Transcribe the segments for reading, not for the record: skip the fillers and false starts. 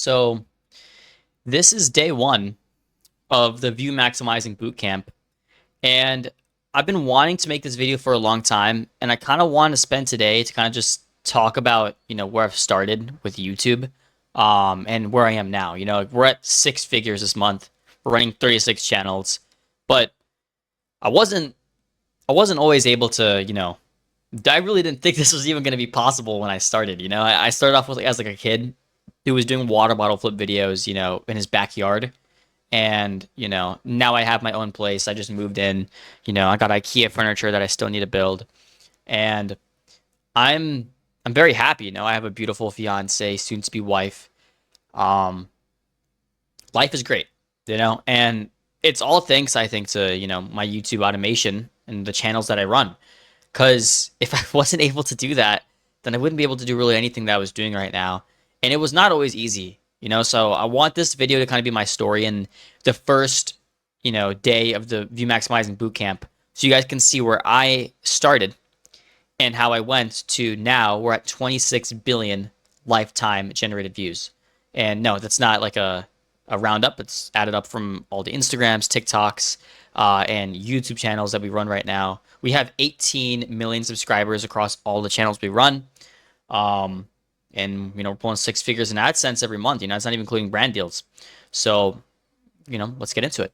So this is day one of the view maximizing bootcamp, and I've been wanting to make this video for a long time, and I kind of want to spend today to kind of just talk about where I've started with YouTube, and where I am now. Like, we're at six figures this month. We're running 36 channels, but I wasn't I wasn't always able to. I really didn't think this was even going to be possible when I started. I started off with as like a kid who was doing water bottle flip videos, in his backyard. And, now I have my own place. I just moved in. I got IKEA furniture that I still need to build. And I'm I'm very happy. I have a beautiful fiance, soon to be wife. Um, Life is great, and it's all thanks, I think, to, my YouTube automation and the channels that I run. Because if I wasn't able to do that, then I wouldn't be able to do really anything that I was doing right now. And it was not always easy, So I want this video to kind of be my story and the first, day of the View Maximizing Bootcamp, so you guys can see where I started and how I went to now. We're at 26 billion lifetime generated views. And no, that's not like a roundup. It's added up from all the Instagrams, TikToks, and YouTube channels that we run right now. We have 18 million subscribers across all the channels we run. Um, and we're pulling six figures in AdSense every month. It's not even including brand deals. So, let's get into it.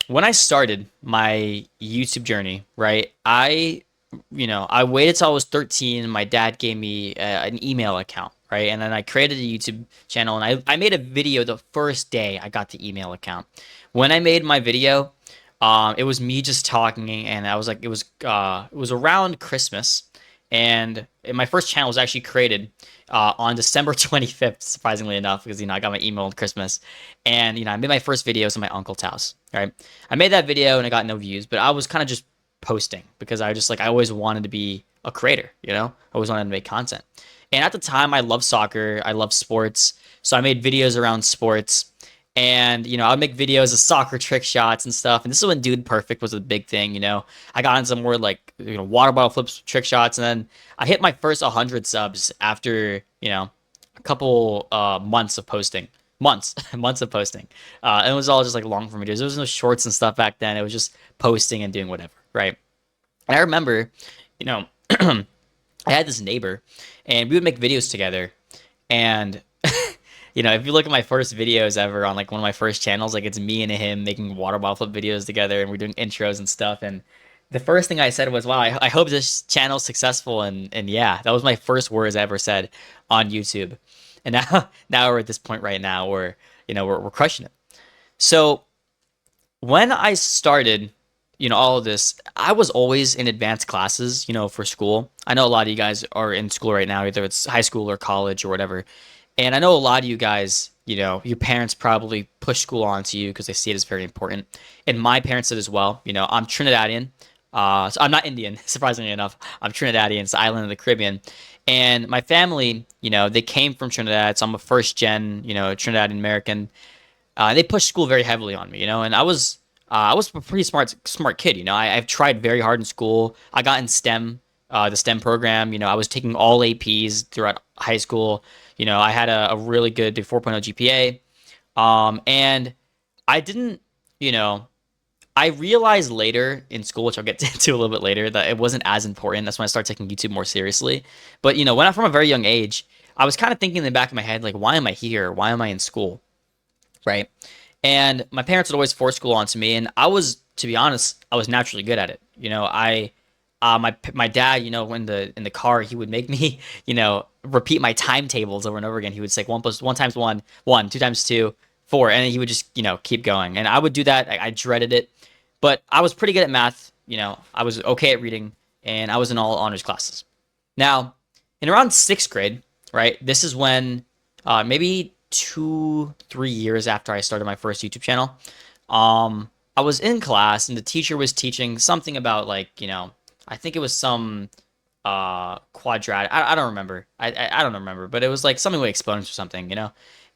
When I started my YouTube journey, right, I waited till I was 13. My dad gave me an email account, right? And then I created a YouTube channel, and I made a video the first day I got the email account. When I made my video, it was me just talking, and I was like, it was around Christmas, and my first channel was actually created on December 25th, surprisingly enough, because I got my email on Christmas, and I made my first videos in my uncle's house. Right, I made that video and I got no views, but I was kind of just posting because I just I always wanted to be a creator. I always wanted to make content, and at the time I loved soccer, I loved sports, so I made videos around sports. And I would make videos of soccer trick shots and stuff. And this is when Dude Perfect was a big thing. I got on some more like water bottle flips, trick shots, and then I hit my first 100 subs after a couple months of posting. Months, months of posting. And it was all just like long form videos. There was no shorts and stuff back then. It was just posting and doing whatever, right? And I remember, you know, I had this neighbor, and we would make videos together. And if you look at my first videos ever on like one of my first channels, like it's me and him making water bottle flip videos together, and we're doing intros and stuff. And the first thing I said was, "Wow, I hope this channel's successful." And yeah, that was my first words I ever said on YouTube. And now now we're at this point right now where we're crushing it. So when I started, all of this, I was always in advanced classes, for school. I know a lot of you guys are in school right now, either it's high school or college or whatever. And I know a lot of you guys, your parents probably push school onto you because they see it as very important. And my parents did as well. I'm Trinidadian. So I'm not Indian, surprisingly enough. I'm Trinidadian, it's the island of the Caribbean. And my family, they came from Trinidad. So I'm a first gen, Trinidadian American. They pushed school very heavily on me, and I was a pretty smart kid. I've tried very hard in school. I got in STEM, the STEM program. I was taking all APs throughout high school. I had a really good 4.0 GPA. And I didn't, you know, I realized later in school, which I'll get into a little bit later, that it wasn't as important. That's when I started taking YouTube more seriously. But when I'm from a very young age, I was kind of thinking in the back of my head, like, why am I here? Why am I in school? Right? And my parents would always force school onto me, and I was, to be honest, I was naturally good at it. My dad, in the car, he would make me, repeat my timetables over and over again. He would say one plus one times one, one, two times two, four, and he would just, keep going. And I would do that. I dreaded it, but I was pretty good at math. I was okay at reading, and I was in all honors classes. Now, in around sixth grade, right? This is when maybe 2, 3 years after I started my first YouTube channel. I was in class and the teacher was teaching something about like, I think it was some quadratic. I don't remember. I don't remember, but it was like something with exponents or something.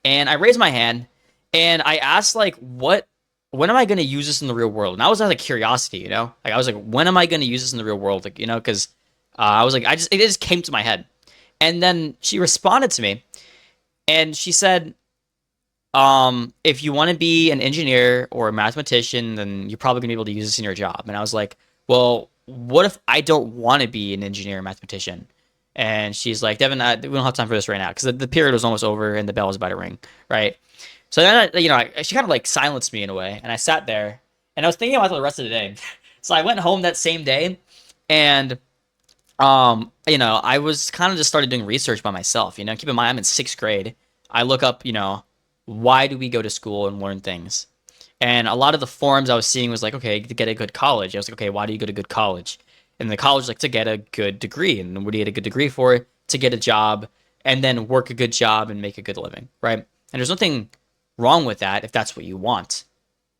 And I raised my hand and I asked like, when am I going to use this in the real world? And I was out of curiosity. Like I was like, when am I going to use this in the real world? Like, because I was like, it just came to my head. And then she responded to me And she said, if you want to be an engineer or a mathematician, then you're probably gonna be able to use this in your job. And I was like, well, what if I don't want to be an engineer or mathematician? And she's like, Devin, we don't have time for this right now because the period was almost over and the bell was about to ring, right? So then, she kind of like silenced me in a way, and I sat there and I was thinking about it the rest of the day. So I went home that same day, and I was kind of just started doing research by myself. Keep in mind I'm in sixth grade. I look up, why do we go to school and learn things? And a lot of the forums I was seeing was like, okay, to get a good college. I was like, okay, why do you go to good college? And the college like to get a good degree. And what do you get a good degree for? To get a job and then work a good job and make a good living, right? And there's nothing wrong with that if that's what you want.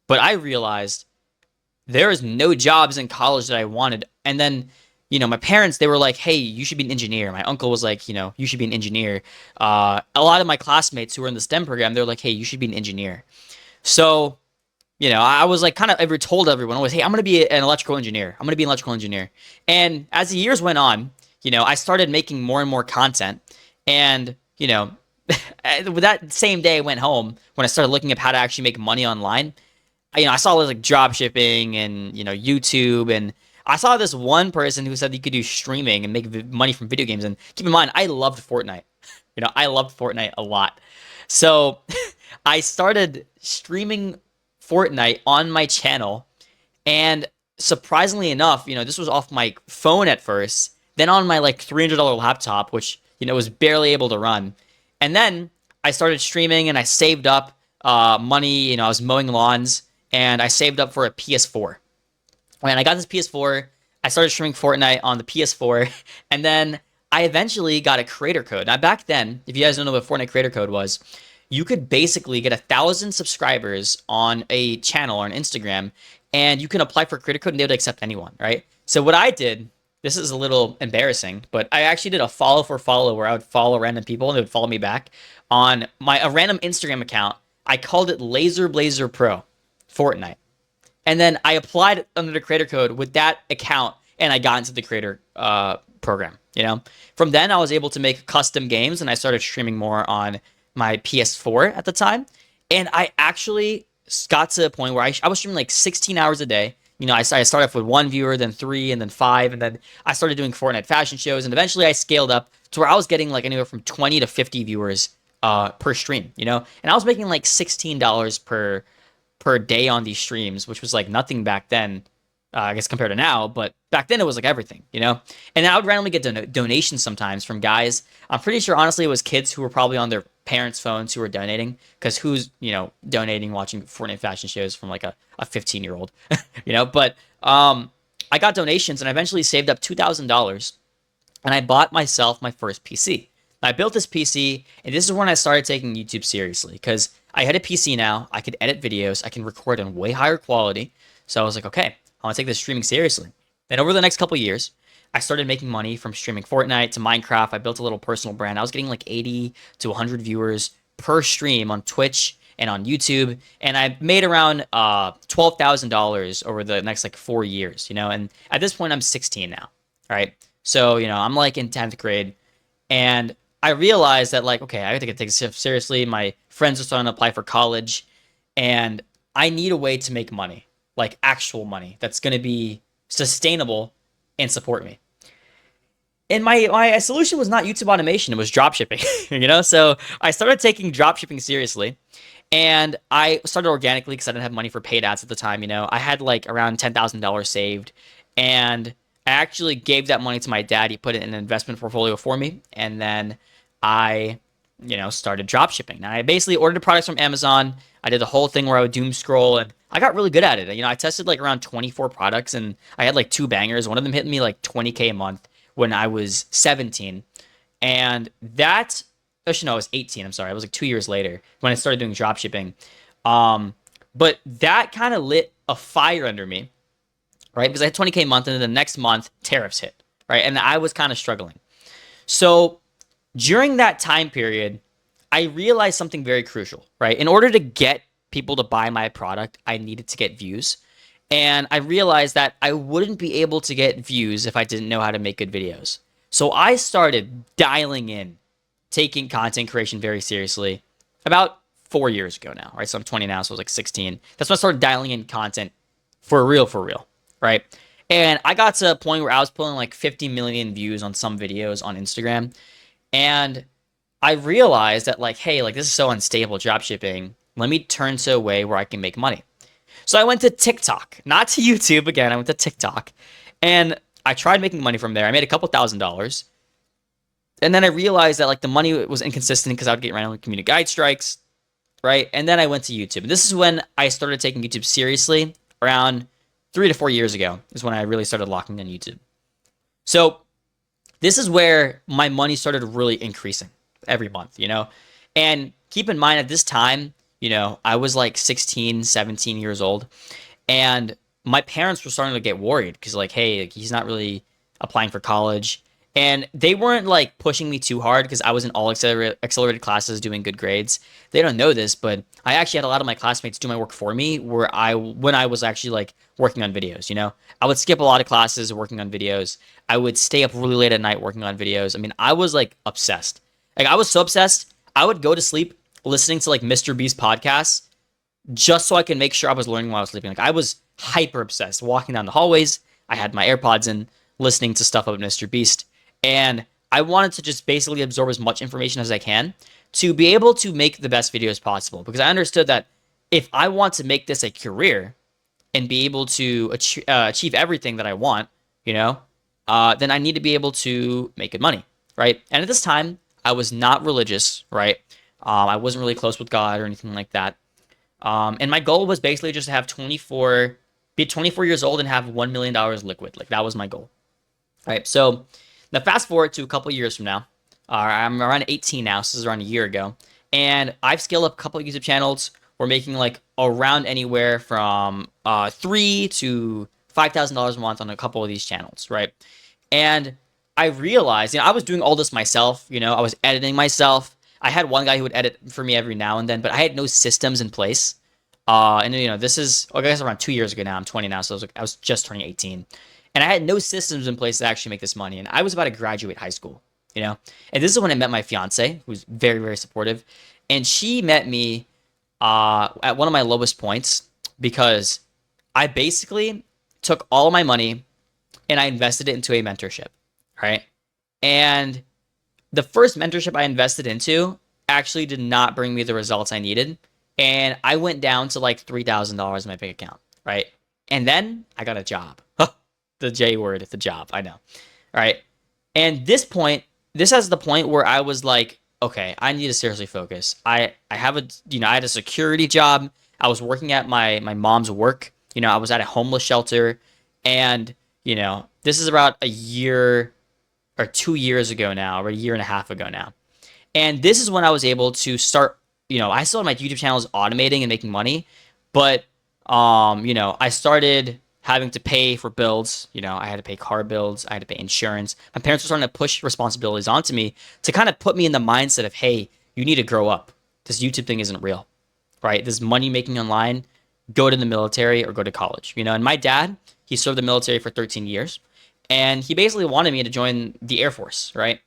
But I realized there is no jobs in college that I wanted. And then, my parents, they were like, hey, you should be an engineer. My uncle was like, you should be an engineer. A lot of my classmates who were in the STEM program, they're like, hey, you should be an engineer. So, I was like kind of ever told everyone always, hey, I'm going to be an electrical engineer. I'm going to be an electrical engineer. And as the years went on, I started making more and more content. And, that same day I went home when I started looking up how to actually make money online. I saw like drop shipping and YouTube, and I saw this one person who said you could do streaming and make money from video games. And keep in mind, I loved Fortnite. I loved Fortnite a lot. So I started streaming Fortnite on my channel, and surprisingly enough, this was off my phone at first, then on my like $300 laptop, which was barely able to run, and then I started streaming and I saved up money. I was mowing lawns and I saved up for a PS4. When I got this PS4, I started streaming Fortnite on the PS4, and then I eventually got a creator code. Now, back then, if you guys don't know what Fortnite creator code was, you could basically get 1,000 subscribers on a channel or an Instagram, and you can apply for a creator code and they would accept anyone, right? So what I did, this is a little embarrassing, but I actually did a follow for follow where I would follow random people and they would follow me back on a random Instagram account. I called it Laser Blazer Pro Fortnite. And then I applied under the creator code with that account, and I got into the creator program. From then I was able to make custom games, and I started streaming more on my PS4 at the time. And I actually got to a point where I was streaming like 16 hours a day. I started off with one viewer, then three, and then five, and then I started doing Fortnite fashion shows, and eventually I scaled up to where I was getting like anywhere from 20 to 50 viewers per stream. And I was making like $16 per day on these streams, which was like nothing back then, I guess compared to now, but back then it was like everything, And I would randomly get donations sometimes from guys. I'm pretty sure, honestly, it was kids who were probably on their parents' phones who were donating, because who's, donating watching Fortnite fashion shows from like a 15-year-old, But I got donations and I eventually saved up $2,000 and I bought myself my first PC. I built this PC, and this is when I started taking YouTube seriously, because I had a PC now. I could edit videos. I can record in way higher quality. So I was like, okay, I want to take this streaming seriously. Then over the next couple years, I started making money from streaming Fortnite to Minecraft. I built a little personal brand. I was getting like 80 to 100 viewers per stream on Twitch and on YouTube, and I made around $12,000 over the next like 4 years, And at this point, I'm 16 now, right? So I'm like in 10th grade, and I realized that like, okay, I have to take this seriously. My friends are starting to apply for college, and I need a way to make money, like actual money that's going to be sustainable and support me. And my solution was not YouTube automation; it was drop shipping. So I started taking drop shipping seriously, and I started organically because I didn't have money for paid ads at the time. I had like around $10,000 saved, and I actually gave that money to my dad. He put it in an investment portfolio for me, and then I, started drop shipping. Now I basically ordered products from Amazon. I did the whole thing where I would doom scroll, and I got really good at it. I tested like around 24 products, and I had like two bangers. One of them hit me like 20K a month when I was 17, and that, actually no, I was 18. I'm sorry, it was like 2 years later when I started doing drop shipping. But that kind of lit a fire under me, right? Because I had 20K a month, and then the next month tariffs hit, right? And I was kind of struggling. So during that time period, I realized something very crucial, right? In order to get people to buy my product, I needed to get views. And I realized that I wouldn't be able to get views if I didn't know how to make good videos. So I started dialing in taking content creation very seriously about 4 years ago now, right? So I'm 20 now, so I was like 16. That's when I started dialing in content for real, right? And I got to a point where I was pulling like 50 million views on some videos on Instagram. And I realized that like, hey, like this is so unstable dropshipping. Let me turn to a way where I can make money. So I went to TikTok, not to YouTube again. I went to TikTok and I tried making money from there. I made a couple $1,000s. And then I realized that like the money was inconsistent because I would get random community guide strikes, right? And then I went to YouTube. And this is when I started taking YouTube seriously. Around 3 to 4 years ago is when I really started locking in YouTube. So this is where my money started really increasing every month, you know? And keep in mind at this time, you know, I was like 16, 17 years old. And my parents were starting to get worried because, like, hey, like, he's not really applying for college. And they weren't like pushing me too hard because I was in all accelerated classes doing good grades. They don't know this, but I actually had a lot of my classmates do my work for me when I was actually like working on videos, you know? I would skip a lot of classes working on videos. I would stay up really late at night working on videos. I mean, I was like obsessed. Like I was so obsessed, I would go to sleep listening to like Mr. Beast podcasts just so I can make sure I was learning while I was sleeping. Like I was hyper obsessed walking down the hallways. I had my AirPods in, listening to stuff about Mr. Beast. And I wanted to just basically absorb as much information as I can to be able to make the best videos possible. Because I understood that if I want to make this a career and be able to achieve everything that I want, you know, then I need to be able to make good money, right? And at this time, I was not religious, right? I wasn't really close with God or anything like that. And my goal was basically just to have be 24 years old and have $1 million liquid. Like that was my goal, right? So now fast forward to a couple years from now. I'm around 18 now, so this is around a year ago. And I've scaled up a couple of YouTube channels. We're making like around anywhere from $3,000 to $5,000 a month on a couple of these channels, right? And I realized, you know, I was doing all this myself. You know, I was editing myself. I had one guy who would edit for me every now and then, but I had no systems in place. And you know, this is I guess around 2 years ago now. I'm 20 now, so I was just turning 18, and I had no systems in place to actually make this money. And I was about to graduate high school, you know. And this is when I met my fiance, who's very very supportive, and she met me at one of my lowest points because I basically took all of my money and I invested it into a mentorship, right? And the first mentorship I invested into actually did not bring me the results I needed. And I went down to like $3,000 in my bank account, right? And then I got a job. The J word, the job, I know. All right. And this is the point where I was like, okay, I need to seriously focus. I have I had a security job. I was working at my mom's work. You know, I was at a homeless shelter. And, you know, this is about a year or 2 years ago now, or a year and a half ago now. And this is when I was able to start, you know, I still had my YouTube channels automating and making money, but, you know, I started having to pay for bills. You know, I had to pay car bills. I had to pay insurance. My parents were starting to push responsibilities onto me to kind of put me in the mindset of, hey, you need to grow up. This YouTube thing isn't real, right? This money making online, go to the military or go to college, you know? And my dad, he served the military for 13 years. And he basically wanted me to join the Air Force, right?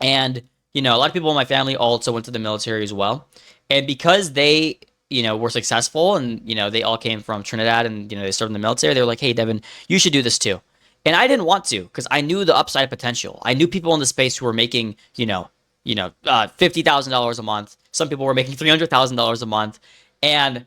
And, you know, a lot of people in my family also went to the military as well. And because they, you know, were successful and, you know, they all came from Trinidad and, you know, they served in the military, they were like, hey, Devin, you should do this too. And I didn't want to because I knew the upside potential. I knew people in the space who were making, $50,000 a month. Some people were making $300,000 a month. And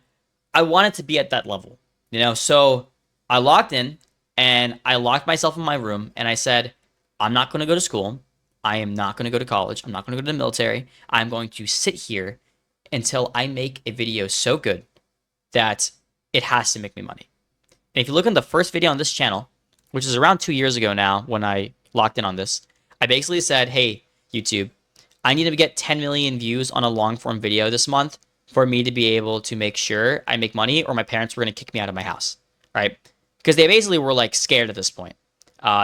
I wanted to be at that level, you know? So I locked in. And I locked myself in my room and I said, I'm not going to go to school. I am not going to go to college. I'm not going to go to the military. I'm going to sit here until I make a video so good that it has to make me money. And if you look on the first video on this channel, which is around 2 years ago now when I locked in on this, I basically said, hey, YouTube, I need to get 10 million views on a long form video this month for me to be able to make sure I make money or my parents were going to kick me out of my house, right? Because they basically were like scared at this point.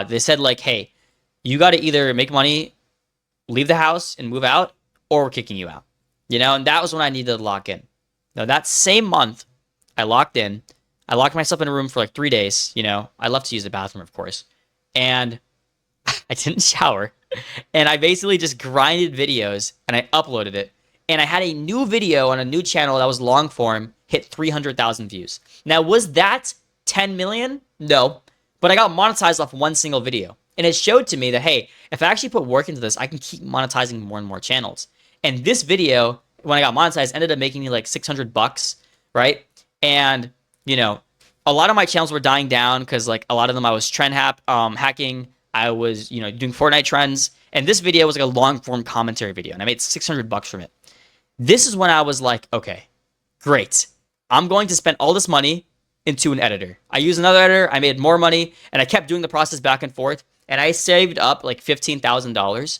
They said like, hey, you got to either make money, leave the house and move out, or we're kicking you out. You know, and that was when I needed to lock in. Now that same month, I locked in. I locked myself in a room for like 3 days. You know, I love to use the bathroom, of course. And I didn't shower. And I basically just grinded videos and I uploaded it. And I had a new video on a new channel that was long form hit 300,000 views. Now, was that 10 million? No. But I got monetized off one single video. And it showed to me that, hey, if I actually put work into this, I can keep monetizing more and more channels. And this video, when I got monetized, ended up making me like 600 bucks, right? And, you know, a lot of my channels were dying down because like a lot of them I was hacking. I was, doing Fortnite trends. And this video was like a long form commentary video. And I made 600 bucks from it. This is when I was like, okay, great. I'm going to spend all this money into an editor. I used another editor. I made more money. And I kept doing the process back and forth. And I saved up like $15,000.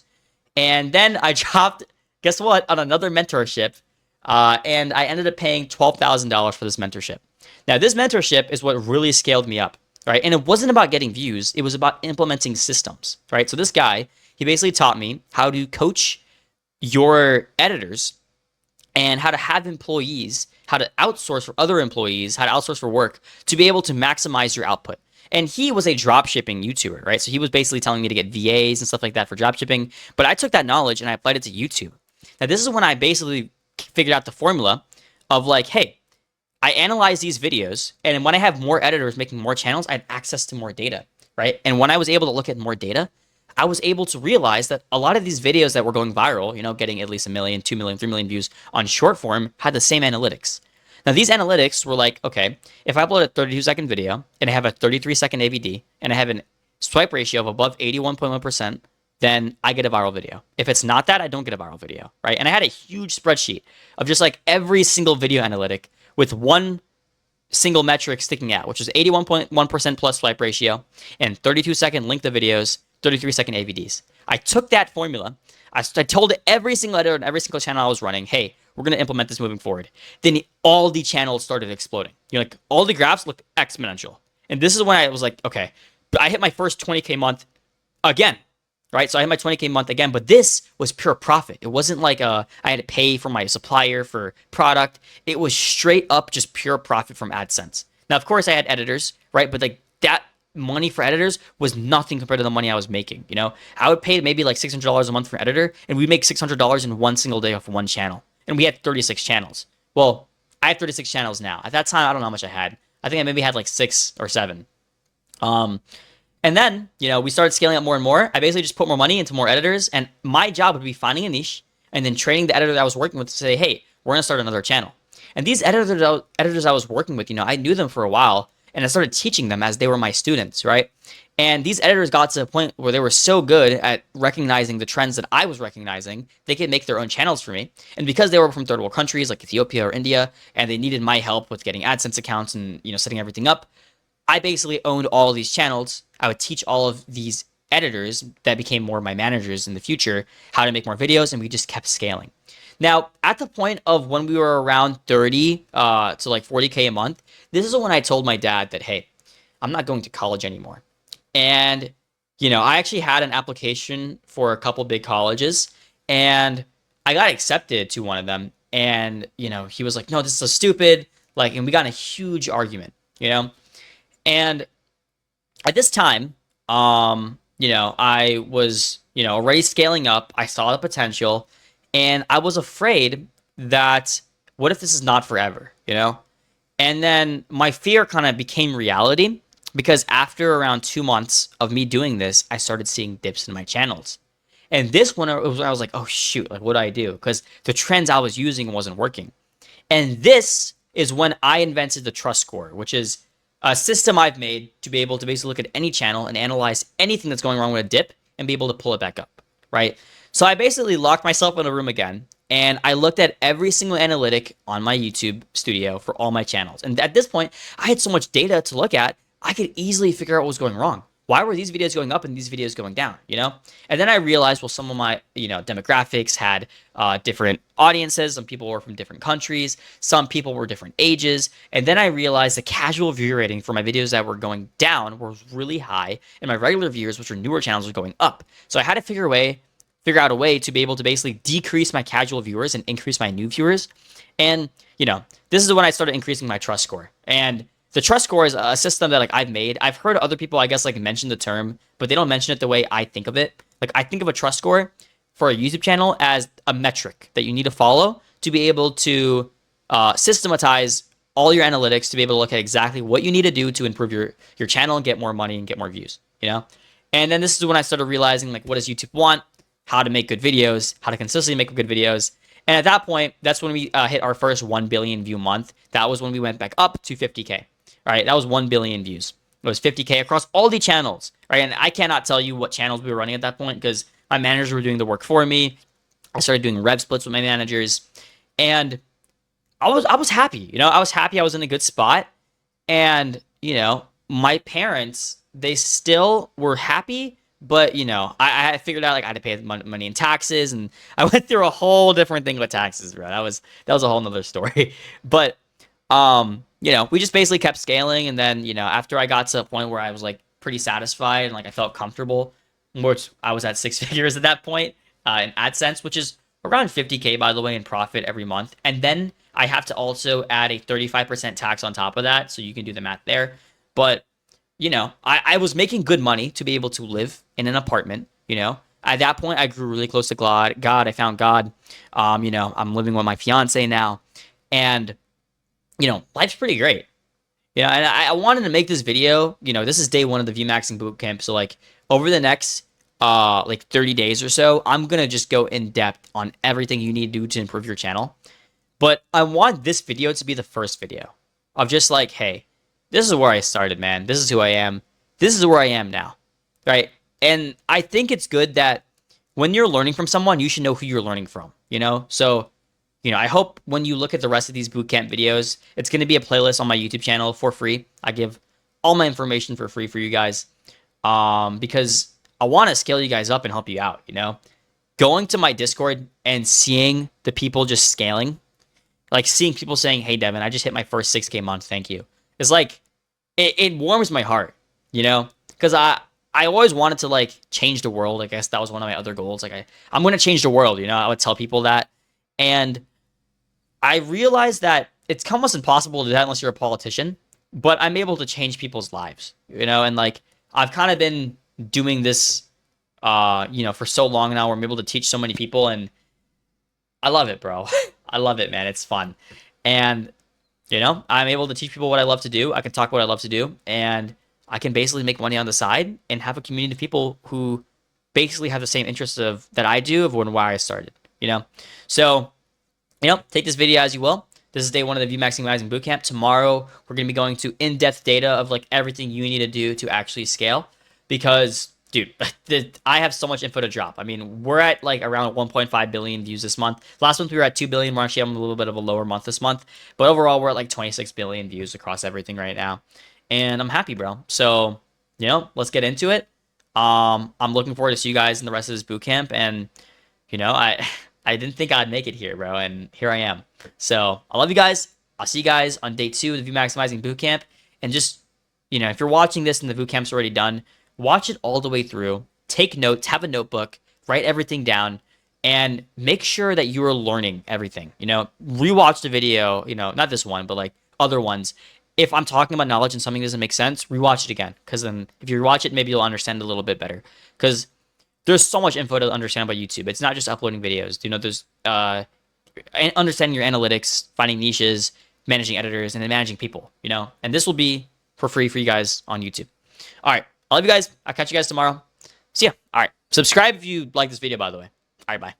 And then I dropped, guess what, on another mentorship. And I ended up paying $12,000 for this mentorship. Now, this mentorship is what really scaled me up, right? And it wasn't about getting views. It was about implementing systems, right? So this guy, he basically taught me how to coach your editors and how to have employees, how to outsource for other employees, how to outsource for work to be able to maximize your output. And he was a dropshipping YouTuber, right? So he was basically telling me to get VAs and stuff like that for dropshipping. But I took that knowledge and I applied it to YouTube. Now, this is when I basically figured out the formula of like, hey, I analyze these videos, and when I have more editors making more channels, I have access to more data, right? And when I was able to look at more data, I was able to realize that a lot of these videos that were going viral, getting at least 1 million, 2 million, 3 million views on short form had the same analytics. Now, these analytics were like, okay, if I upload a 32-second video and I have a 33-second AVD and I have a swipe ratio of above 81.1%, then I get a viral video. If it's not that, I don't get a viral video, right? And I had a huge spreadsheet of just like every single video analytic with one single metric sticking out, which is 81.1% plus swipe ratio and 32-second length of videos, 33-second AVDs. I took that formula. I told every single editor and every single channel I was running, hey, we're going to implement this moving forward. Then all the channels started exploding. Like all the graphs look exponential. And this is when I was like, okay, I hit my first 20K month again, right? So I hit my 20K month again, but this was pure profit. It wasn't like I had to pay for my supplier for product. It was straight up just pure profit from AdSense. Now, of course, I had editors, right? But like that money for editors was nothing compared to the money I was making. I would pay maybe like $600 a month for an editor, and we make $600 in one single day off one channel. And we had 36 channels. Well, I have 36 channels now. At that time, I don't know how much I had. I think I maybe had like 6 or 7. And then, we started scaling up more and more. I basically just put more money into more editors, and my job would be finding a niche and then training the editor that I was working with to say, hey, we're going to start another channel. And these editors I was working with, I knew them for a while, and I started teaching them as they were my students, right? And these editors got to a point where they were so good at recognizing the trends that I was recognizing, they could make their own channels for me. And because they were from third world countries like Ethiopia or India, and they needed my help with getting AdSense accounts and, setting everything up, I basically owned all these channels. I would teach all of these editors that became more of my managers in the future how to make more videos, and we just kept scaling. Now, at the point of when we were around 30 to like 40K a month, this is when I told my dad that, hey, I'm not going to college anymore. And, I actually had an application for a couple big colleges, and I got accepted to one of them. And, he was like, no, this is so stupid. Like, and we got in a huge argument, And at this time, I was, already scaling up. I saw the potential, and I was afraid that what if this is not forever, And then my fear kind of became reality because after around 2 months of me doing this, I started seeing dips in my channels. And this one, I was like, oh shoot, like what do I do? Because the trends I was using wasn't working. And this is when I invented the trust score, which is a system I've made to be able to basically look at any channel and analyze anything that's going wrong with a dip and be able to pull it back up, right? So I basically locked myself in a room again, and I looked at every single analytic on my YouTube studio for all my channels. And at this point, I had so much data to look at, I could easily figure out what was going wrong. Why were these videos going up and these videos going down, And then I realized, well, some of my, demographics had different audiences. Some people were from different countries. Some people were different ages. And then I realized the casual view rating for my videos that were going down was really high, and my regular viewers, which were newer channels, were going up. So I had to figure out a way to be able to basically decrease my casual viewers and increase my new viewers. And, this is when I started increasing my trust score. And the trust score is a system that I've made. I've heard other people, mention the term, but they don't mention it the way I think of it. Like I think of a trust score for a YouTube channel as a metric that you need to follow to be able to systematize all your analytics to be able to look at exactly what you need to do to improve your channel and get more money and get more views, you know? And then this is when I started realizing like what does YouTube want, how to make good videos, how to consistently make good videos. And at that point, that's when we hit our first 1 billion view month. That was when we went back up to 50K. All right, that was 1 billion views. It was 50K across all the channels. Right, and I cannot tell you what channels we were running at that point because my managers were doing the work for me. I started doing rev splits with my managers, and I was happy. I was happy. I was in a good spot, and my parents, they still were happy, but I figured out like I had to pay money in taxes, and I went through a whole different thing with taxes, bro. That was a whole nother story. But we just basically kept scaling, and then after I got to a point where I was like pretty satisfied and like I felt comfortable, which I was at six figures at that point in AdSense, which is around 50K by the way in profit every month, and then I have to also add a 35% tax on top of that, so you can do the math there. But I was making good money to be able to live in an apartment. At that point, I grew really close to God. I found God. I'm living with my fiance now, and life's pretty great. And I wanted to make this video. This is day one of the VMaxing bootcamp, so like over the next like 30 days or so, I'm gonna just go in depth on everything you need to do to improve your channel. But I want this video to be the first video of just like, hey, this is where I started, man. This is who I am. This is where I am now, right? And I think it's good that when you're learning from someone, you should know who you're learning from, So, I hope when you look at the rest of these bootcamp videos, it's going to be a playlist on my YouTube channel for free. I give all my information for free for you guys because I want to scale you guys up and help you out, Going to my Discord and seeing the people just scaling, like seeing people saying, hey, Devin, I just hit my first 6K month. Thank you. It's like, it warms my heart, because I always wanted to like change the world. I guess that was one of my other goals. Like I'm going to change the world. I would tell people that. And I realized that it's almost impossible to do that unless you're a politician, but I'm able to change people's lives, and like, I've kind of been doing this, for so long now where I'm able to teach so many people, and I love it, bro. I love it, man. It's fun. And, I'm able to teach people what I love to do. I can talk what I love to do, and I can basically make money on the side and have a community of people who basically have the same interests of that I do of why I started, So, take this video as you will. This is day one of the VMaxing Bootcamp. Tomorrow, we're going to be going to in-depth data of like everything you need to do to actually scale because, dude, I have so much info to drop. I mean, we're at like around 1.5 billion views this month. Last month we were at 2 billion. We're actually having a little bit of a lower month this month, but overall we're at like 26 billion views across everything right now, and I'm happy, bro. So let's get into it. I'm looking forward to see you guys in the rest of this boot camp, and I didn't think I'd make it here, bro, and here I am. So I love you guys. I'll see you guys on day 2 of the VMaximizing Bootcamp, and just if you're watching this and the bootcamp's already done, watch it all the way through, take notes, have a notebook, write everything down, and make sure that you are learning everything. Rewatch the video, not this one, but like other ones. If I'm talking about knowledge and something doesn't make sense, rewatch it again. Because then if you rewatch it, maybe you'll understand it a little bit better. Because there's so much info to understand about YouTube. It's not just uploading videos. There's understanding your analytics, finding niches, managing editors, and then managing people, And this will be for free for you guys on YouTube. All right. I love you guys. I'll catch you guys tomorrow. See ya. All right. Subscribe if you like this video, by the way. All right. Bye.